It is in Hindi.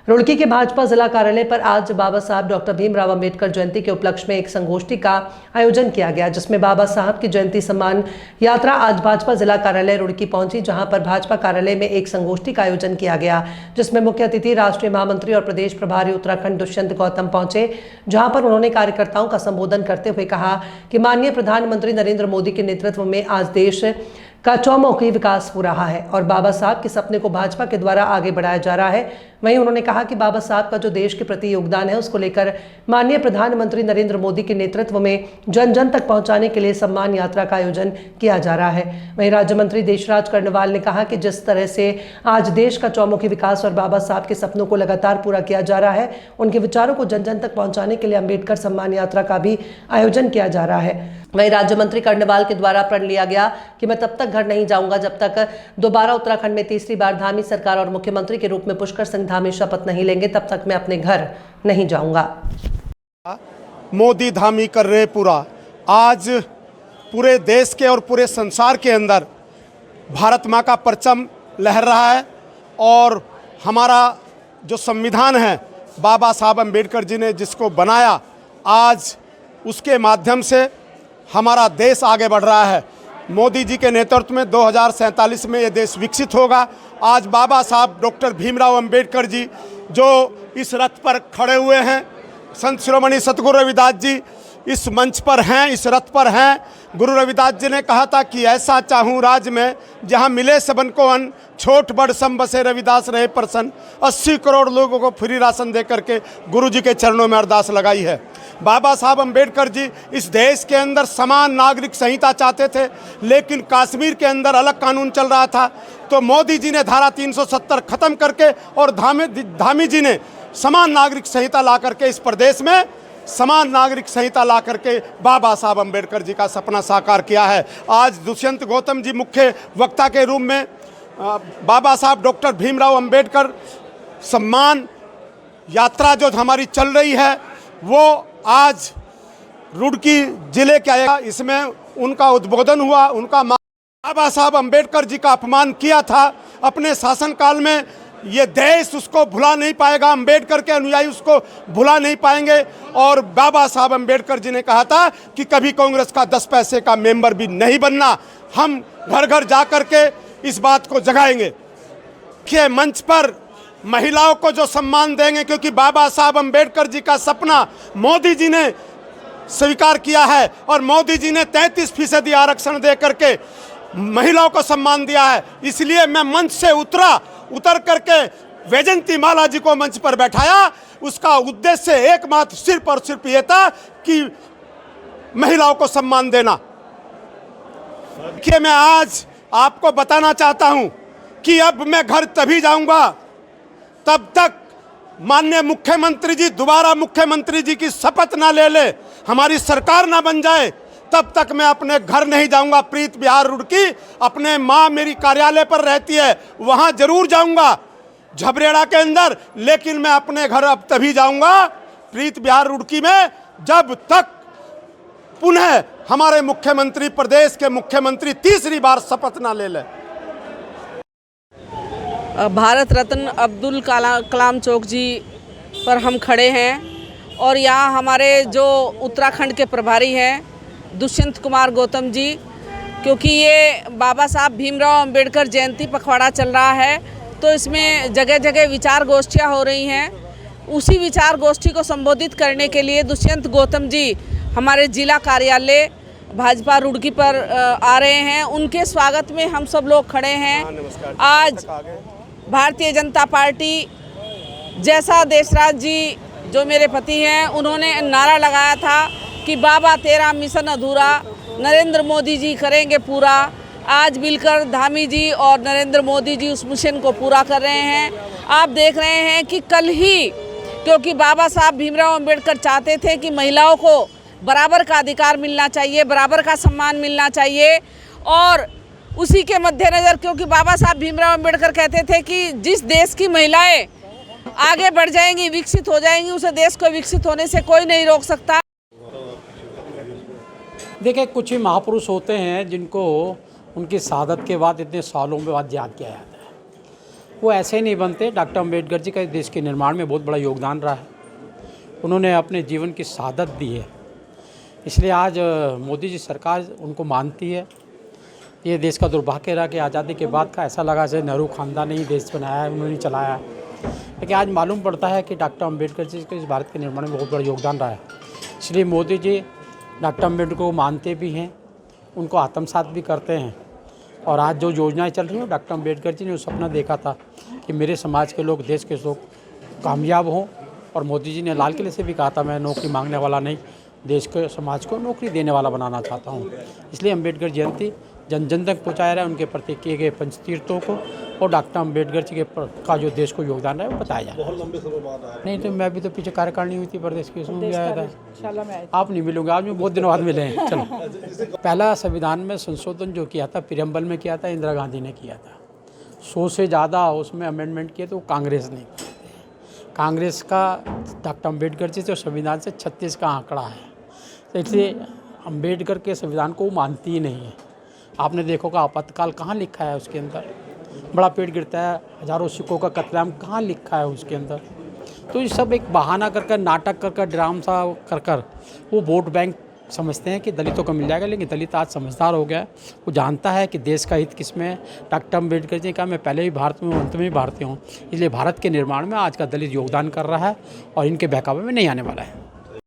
रुड़की के भाजपा जिला कार्यालय पर आज बाबा साहब डॉक्टर भीमराव अंबेडकर जयंती के उपलक्ष्य में एक संगोष्ठी का आयोजन किया गया, जिसमें बाबा साहब की जयंती सम्मान यात्रा आज भाजपा जिला कार्यालय रुड़की पहुंची, जहां पर भाजपा कार्यालय में एक संगोष्ठी का आयोजन किया गया, जिसमें मुख्य अतिथि राष्ट्रीय महामंत्री और प्रदेश प्रभारी उत्तराखंड दुष्यंत गौतम पहुंचे, जहां पर उन्होंने कार्यकर्ताओं का संबोधन करते हुए कहा कि माननीय प्रधानमंत्री नरेंद्र मोदी के नेतृत्व में आज देश का चौमुखी विकास हो रहा है और बाबा साहब के सपने को भाजपा के द्वारा आगे बढ़ाया जा रहा है। वहीं उन्होंने कहा कि बाबा साहब का जो देश के प्रति योगदान है, उसको लेकर माननीय प्रधानमंत्री नरेंद्र मोदी के नेतृत्व में जन जन तक पहुंचाने के लिए सम्मान यात्रा का आयोजन किया जा रहा है। वहीं राज्य मंत्री देशराज कर्णवाल ने कहा कि जिस तरह से आज देश का चौमुखी विकास और बाबा साहब के सपनों को लगातार पूरा किया जा रहा है, उनके विचारों को जन जन तक पहुंचाने के लिए अम्बेडकर सम्मान यात्रा का भी आयोजन किया जा रहा है। वहीं राज्य मंत्री कर्णवाल के द्वारा प्रण लिया गया कि मैं तब तक घर नहीं जाऊंगा जब तक दोबारा उत्तराखंड में तीसरी बार धामी सरकार और मुख्यमंत्री के रूप में पुष्कर सिंह धामी शपथ नहीं लेंगे, तब तक मैं अपने घर नहीं जाऊंगा। मोदी धामी कर रहे पूरा। आज पूरे देश के और पूरे संसार के अंदर भारत माँ का परचम लहर रहा है और हमारा जो संविधान है बाबा साहब अम्बेडकर जी ने जिसको बनाया, आज उसके माध्यम से हमारा देश आगे बढ़ रहा है। मोदी जी के नेतृत्व में 2047 में ये देश विकसित होगा। आज बाबा साहब डॉक्टर भीमराव अंबेडकर जी जो इस रथ पर खड़े हुए हैं, संत शिरोमणि सतगुरु रविदास जी इस मंच पर हैं, इस रथ पर हैं। गुरु रविदास जी ने कहा था कि ऐसा चाहूँ राज में जहाँ मिले सबन को अन्न, छोट बड़ सम बसे रविदास रहे प्रसन्न। 80 करोड़ लोगों को फ्री राशन दे करके गुरु जी के चरणों में अरदास लगाई है। बाबा साहब अम्बेडकर जी इस देश के अंदर समान नागरिक संहिता चाहते थे, लेकिन कश्मीर के अंदर अलग कानून चल रहा था, तो मोदी जी ने धारा 370 खत्म करके और धामी जी ने समान नागरिक संहिता ला करके इस प्रदेश में समान नागरिक संहिता ला करके बाबा साहब अम्बेडकर जी का सपना साकार किया है। आज दुष्यंत गौतम जी मुख्य वक्ता के रूप में बाबा साहब डॉक्टर भीमराव अंबेडकर सम्मान यात्रा जो हमारी चल रही है, वो आज रुड़की जिले के आएगा। इसमें उनका उद्बोधन हुआ। उनका बाबा साहब अम्बेडकर जी का अपमान किया था अपने शासनकाल में, ये देश उसको भुला नहीं पाएगा, अम्बेडकर के अनुयायी उसको भुला नहीं पाएंगे। और बाबा साहब अम्बेडकर जी ने कहा था कि कभी कांग्रेस का 10 पैसे का मेंबर भी नहीं बनना। हम घर घर जा कर के इस बात को जगाएंगे कि मंच पर महिलाओं को जो सम्मान देंगे, क्योंकि बाबा साहब अम्बेडकर जी का सपना मोदी जी ने स्वीकार किया है और मोदी जी ने 33% आरक्षण दे करके महिलाओं को सम्मान दिया है। इसलिए मैं मंच से उतर करके वैजंती माला जी को मंच पर बैठाया। उसका उद्देश्य एकमात्र सिर्फ और सिर्फ ये था कि महिलाओं को सम्मान देना। देखिए, मैं आज आपको बताना चाहता हूं कि अब मैं घर तभी जाऊंगा तब तक माननीय मुख्यमंत्री जी दोबारा मुख्यमंत्री जी की शपथ ना ले ले, हमारी सरकार ना बन जाए, तब तक मैं अपने घर नहीं जाऊंगा। प्रीत बिहार रुड़की अपने माँ मेरी कार्यालय पर रहती है, वहां जरूर जाऊंगा झबरेड़ा के अंदर, लेकिन मैं अपने घर अब तभी जाऊंगा प्रीत बिहार रुड़की में जब तक पुनः हमारे मुख्यमंत्री, प्रदेश के मुख्यमंत्री तीसरी बार शपथ ना ले ले। भारत रत्न अब्दुल कलाम चौक जी पर हम खड़े हैं और यहाँ हमारे जो उत्तराखंड के प्रभारी हैं दुष्यंत कुमार गौतम जी, क्योंकि ये बाबा साहब भीमराव अंबेडकर जयंती पखवाड़ा चल रहा है, तो इसमें जगह जगह विचार गोष्ठियाँ हो रही हैं। उसी विचार गोष्ठी को संबोधित करने के लिए दुष्यंत गौतम जी हमारे जिला कार्यालय भाजपा रुड़की पर आ रहे हैं। उनके स्वागत में हम सब लोग खड़े हैं। आज भारतीय जनता पार्टी, जैसा देशराज जी जो मेरे पति हैं, उन्होंने नारा लगाया था कि बाबा तेरा मिशन अधूरा, नरेंद्र मोदी जी करेंगे पूरा। आज मिलकर धामी जी और नरेंद्र मोदी जी उस मिशन को पूरा कर रहे हैं। आप देख रहे हैं कि कल ही, क्योंकि बाबा साहब भीमराव अंबेडकर चाहते थे कि महिलाओं को बराबर का अधिकार मिलना चाहिए, बराबर का सम्मान मिलना चाहिए, और उसी के मद्देनज़र, क्योंकि बाबा साहब भीमराव अंबेडकर कहते थे कि जिस देश की महिलाएं आगे बढ़ जाएंगी, विकसित हो जाएंगी, उसे देश को विकसित होने से कोई नहीं रोक सकता। देखिए, कुछ ही महापुरुष होते हैं जिनको उनकी शहादत के बाद इतने सालों के बाद याद किया जाता है। वो ऐसे ही नहीं बनते। डॉक्टर अम्बेडकर जी का देश के निर्माण में बहुत बड़ा योगदान रहा है। उन्होंने अपने जीवन की शहादत दी है, इसलिए आज मोदी जी सरकार उनको मानती है। ये देश का दुर्भाग्य रहा कि आज़ादी के बाद का ऐसा लगा जैसे नेहरू खानदान ने ही देश बनाया है, उन्होंने चलाया है। लेकिन आज मालूम पड़ता है कि डॉक्टर अम्बेडकर जी के इस भारत के निर्माण में बहुत बड़ा योगदान रहा है। इसलिए मोदी जी डॉक्टर अम्बेडकर को मानते भी हैं, उनको आत्मसात भी करते हैं। और आज जो योजनाएं चल रही हैं, डॉक्टर अम्बेडकर जी ने वो सपना देखा था कि मेरे समाज के लोग, देश के लोग कामयाब हों। और मोदी जी ने लाल किले से भी कहा था, मैं नौकरी मांगने वाला नहीं, देश के समाज को नौकरी देने वाला बनाना चाहता हूँ। इसलिए अम्बेडकर जयंती जन जन तक पहुँचाया रहा है, उनके प्रति किए गए पंचतीर्थों को और डॉक्टर अम्बेडकर जी का जो देश को योगदान रहा है वो बताया जा रहा है। बहुत लंबे समय बाद आया। नहीं तो मैं भी तो पीछे कार्यकारिणी हुई थी प्रदेश की, उसमें भी आया था। आप नहीं मिलोगे, आज मैं बहुत दिनों बाद मिले हैं। चलो, पहला संविधान में संशोधन जो किया था, प्रियम्बल में किया था, इंदिरा गांधी ने किया था। 100 से ज़्यादा उसमें अमेंडमेंट किए तो कांग्रेस ने। कांग्रेस का डॉक्टर अम्बेडकर जी जो संविधान से 36 का आंकड़ा है, तो इसलिए अम्बेडकर के संविधान को वो मानती ही नहीं है। आपने देखो कि आपातकाल कहाँ लिखा है उसके अंदर, बड़ा पेड़ गिरता है, हज़ारों सिखों का कत्लेआम कहाँ लिखा है उसके अंदर। तो ये सब एक बहाना कर कर, नाटक कर कर, ड्रामा सा कर कर वो वोट बैंक समझते हैं कि दलितों को मिल जाएगा। लेकिन दलित आज समझदार हो गया है, वो जानता है कि देश का हित किस में है। डॉक्टर अम्बेडकर जी का मैं पहले भी भारत में हूँ, अंत में भी भारतीय हूँ, इसलिए भारत के निर्माण में आज का दलित योगदान कर रहा है और इनके बहकावे में नहीं आने वाला है।